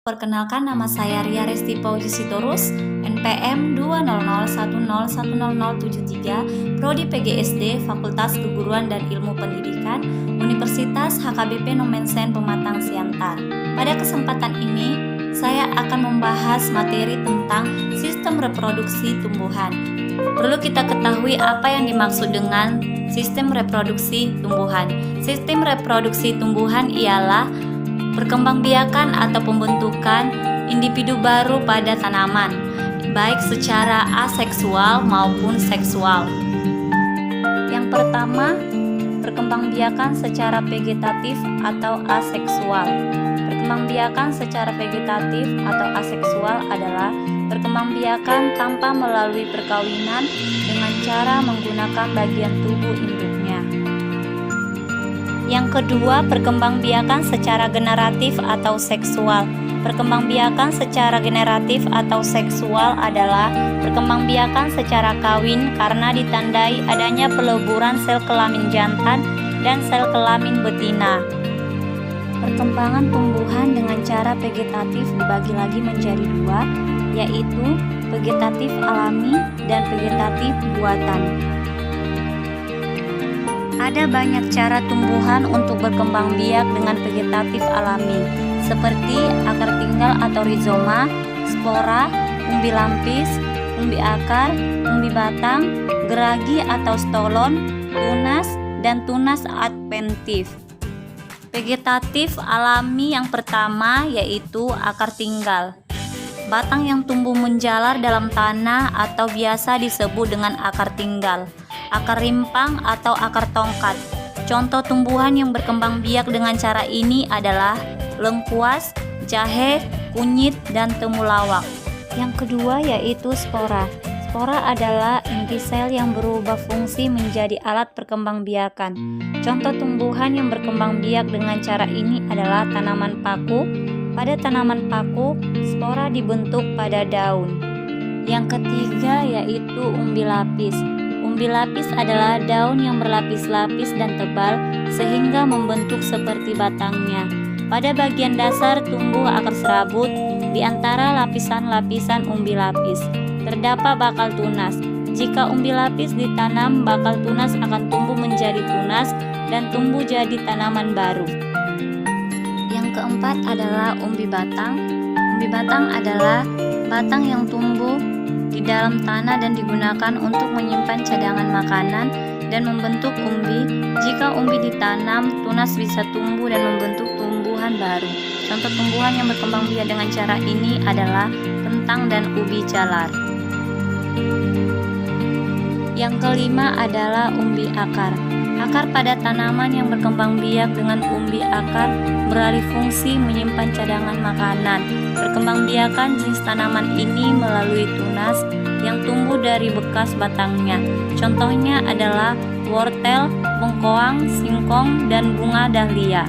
Perkenalkan, nama saya Ria Resti Pauji Sitorus, NPM 20010100073, Prodi PGSD, Fakultas Keguruan dan Ilmu Pendidikan, Universitas HKBP Nomensen Pematang Siantar. Pada kesempatan ini, saya akan membahas materi tentang sistem reproduksi tumbuhan. Perlu kita ketahui apa yang dimaksud dengan sistem reproduksi tumbuhan. Sistem reproduksi tumbuhan ialah perkembangbiakan atau pembentukan individu baru pada tanaman, baik secara aseksual maupun seksual. Yang pertama, perkembangbiakan secara vegetatif atau aseksual. Perkembangbiakan secara vegetatif atau aseksual adalah perkembangbiakan tanpa melalui perkawinan dengan cara menggunakan bagian tubuh induknya. Yang kedua, perkembangbiakan secara generatif atau seksual. Perkembangbiakan secara generatif atau seksual adalah perkembangbiakan secara kawin karena ditandai adanya peleburan sel kelamin jantan dan sel kelamin betina. Perkembangan tumbuhan dengan cara vegetatif dibagi lagi menjadi dua, yaitu vegetatif alami dan vegetatif buatan. Ada banyak cara tumbuhan untuk berkembang biak dengan vegetatif alami, seperti akar tinggal atau rizoma, spora, umbi lampis, umbi akar, umbi batang, geragi atau stolon, tunas, dan tunas adventif. Vegetatif alami yang pertama yaitu akar tinggal. Batang yang tumbuh menjalar dalam tanah atau biasa disebut dengan akar tinggal. Akar rimpang atau akar tongkat. Contoh tumbuhan yang berkembang biak dengan cara ini adalah lengkuas, jahe, kunyit, dan temulawak. Yang kedua yaitu spora. Spora adalah inti sel yang berubah fungsi menjadi alat perkembangbiakan. Contoh tumbuhan yang berkembang biak dengan cara ini adalah tanaman paku. Pada tanaman paku, spora dibentuk pada daun. Yang ketiga yaitu umbi lapis. Umbi lapis adalah daun yang berlapis-lapis dan tebal sehingga membentuk seperti batangnya. Pada bagian dasar tumbuh akar serabut di antara lapisan-lapisan umbi lapis. Terdapat bakal tunas. Jika umbi lapis ditanam, bakal tunas akan tumbuh menjadi tunas dan tumbuh jadi tanaman baru. Yang keempat adalah umbi batang. Umbi batang adalah batang yang tumbuh di dalam tanah dan digunakan untuk menyimpan cadangan makanan dan membentuk umbi. Jika umbi ditanam, tunas bisa tumbuh dan membentuk tumbuhan baru. Contoh tumbuhan yang berkembang biak dengan cara ini adalah kentang dan ubi jalar. Yang kelima adalah umbi akar. Akar pada tanaman yang berkembang biak dengan umbi akar beralih fungsi menyimpan cadangan makanan. Perkembangbiakan jenis tanaman ini melalui tunas yang tumbuh dari bekas batangnya. Contohnya adalah wortel, bengkoang, singkong, dan bunga dahlia.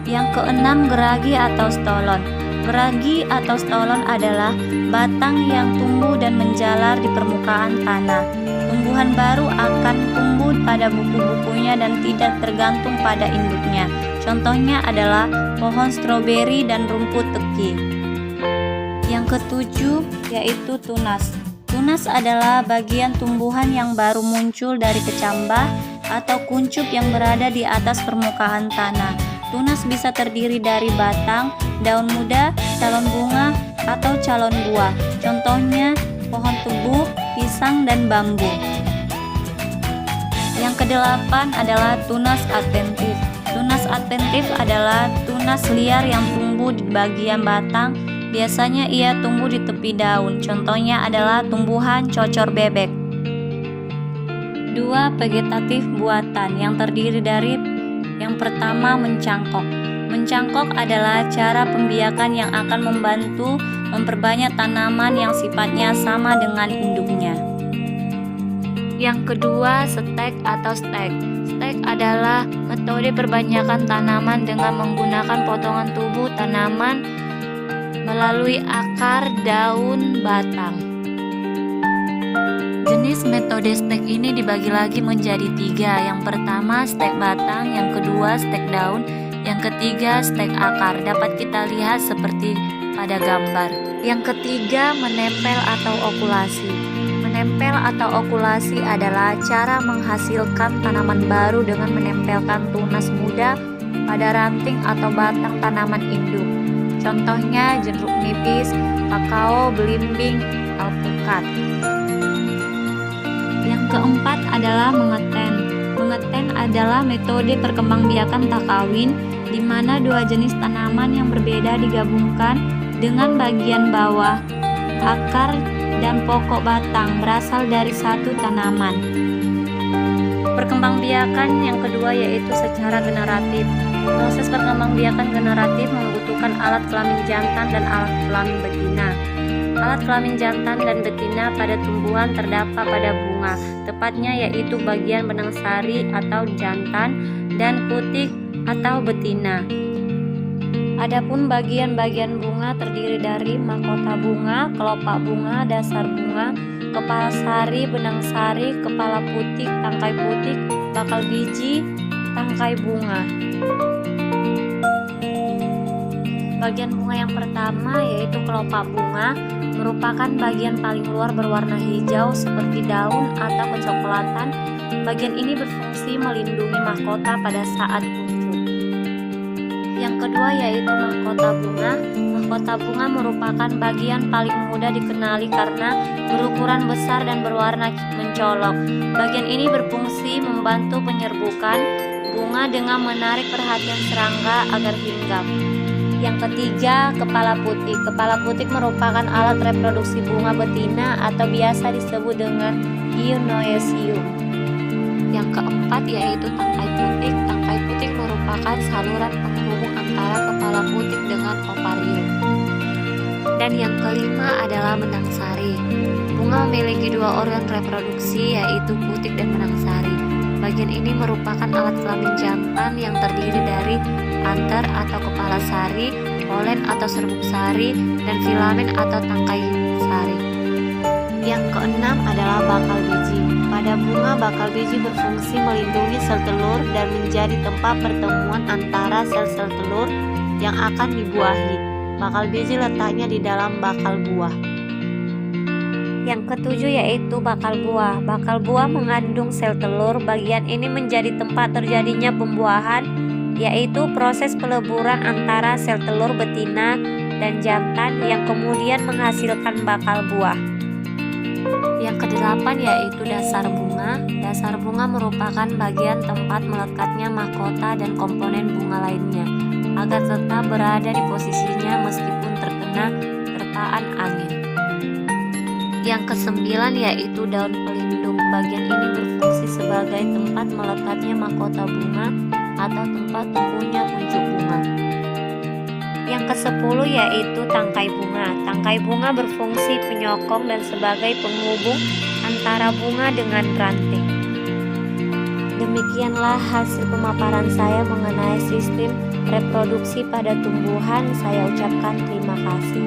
Yang keenam, geragi atau stolon. Geragi atau stolon adalah batang yang tumbuh dan menjalar di permukaan tanah. Tumbuhan baru akan tumbuh pada buku-bukunya dan tidak tergantung pada induknya. Contohnya adalah pohon stroberi dan rumput teki. Yang ketujuh yaitu tunas. Tunas adalah bagian tumbuhan yang baru muncul dari kecambah atau kuncup yang berada di atas permukaan tanah. Tunas bisa terdiri dari batang, daun muda, calon bunga, atau calon buah. Contohnya pohon tebu, pisang, dan bambu. Yang kedelapan adalah tunas adventif. Tunas adventif adalah tunas liar yang tumbuh di bagian batang. Biasanya ia tumbuh di tepi daun. Contohnya adalah tumbuhan cocor bebek. Dua, vegetatif buatan yang terdiri dari yang pertama mencangkok. Mencangkok adalah cara pembiakan yang akan membantu memperbanyak tanaman yang sifatnya sama dengan induknya. Yang kedua, stek atau stek. Stek adalah metode perbanyakan tanaman dengan menggunakan potongan tubuh tanaman melalui akar, daun, batang. Jenis metode stek ini dibagi lagi menjadi tiga. Yang pertama, stek batang. Yang kedua, stek daun. Yang ketiga, stek akar. Dapat kita lihat seperti pada gambar. Yang ketiga, menempel atau okulasi. Menempel atau okulasi adalah cara menghasilkan tanaman baru dengan menempelkan tunas muda pada ranting atau batang tanaman induk. Contohnya jeruk nipis, kakao, belimbing, alpukat. Yang keempat adalah mengeten. Mengeten adalah metode perkembangbiakan tak kawin di mana dua jenis tanaman yang berbeda digabungkan dengan bagian bawah, akar, dan pokok batang berasal dari satu tanaman. Perkembangbiakan yang kedua yaitu secara generatif. Proses perkembangbiakan generatif membutuhkan alat kelamin jantan dan alat kelamin betina. Alat kelamin jantan dan betina pada tumbuhan terdapat pada bunga, tepatnya yaitu bagian benang sari atau jantan dan putik atau betina. Adapun bagian-bagian bunga terdiri dari mahkota bunga, kelopak bunga, dasar bunga, kepala sari, benang sari, kepala putik, tangkai putik, bakal biji, tangkai bunga. Bagian bunga yang pertama yaitu kelopak bunga, merupakan bagian paling luar berwarna hijau seperti daun atau kecoklatan. Bagian ini berfungsi melindungi mahkota pada saat kuncup. Yang kedua yaitu mahkota bunga. Mahkota bunga merupakan bagian paling mudah dikenali karena berukuran besar dan berwarna mencolok. Bagian ini berfungsi membantu penyerbukan bunga dengan menarik perhatian serangga agar hinggap. Yang ketiga, kepala putik. Kepala putik merupakan alat reproduksi bunga betina atau biasa disebut dengan eunoecium. Yang keempat yaitu tangkai putik. Tangkai putik merupakan saluran penghubung antara kepala putik dengan ovarium. Dan yang kelima adalah benang sari. Bunga memiliki dua organ reproduksi yaitu putik dan benang sari. Bagian ini merupakan alat kelamin jantan yang terdiri dari anter atau kepala sari, polen atau serbuk sari, dan filamen atau tangkai sari. Yang keenam adalah bakal biji. Pada bunga, bakal biji berfungsi melindungi sel telur dan menjadi tempat pertemuan antara sel-sel telur yang akan dibuahi. Bakal biji letaknya di dalam bakal buah. Yang ketujuh yaitu bakal buah. Bakal buah mengandung sel telur. Bagian ini menjadi tempat terjadinya pembuahan, yaitu proses peleburan antara sel telur betina dan jantan yang kemudian menghasilkan bakal buah. Yang kedelapan yaitu dasar bunga. Dasar bunga merupakan bagian tempat melekatnya mahkota dan komponen bunga lainnya agar tetap berada di posisinya meskipun terkena terpaan angin. Yang kesembilan yaitu daun pelindung. Bagian ini berfungsi sebagai tempat melekatnya mahkota bunga atau tempat tumbuhnya kuncup bunga. Yang ke-10 yaitu tangkai bunga. Tangkai bunga berfungsi penyokong dan sebagai penghubung antara bunga dengan ranting. Demikianlah hasil pemaparan saya mengenai sistem reproduksi pada tumbuhan. Saya ucapkan terima kasih.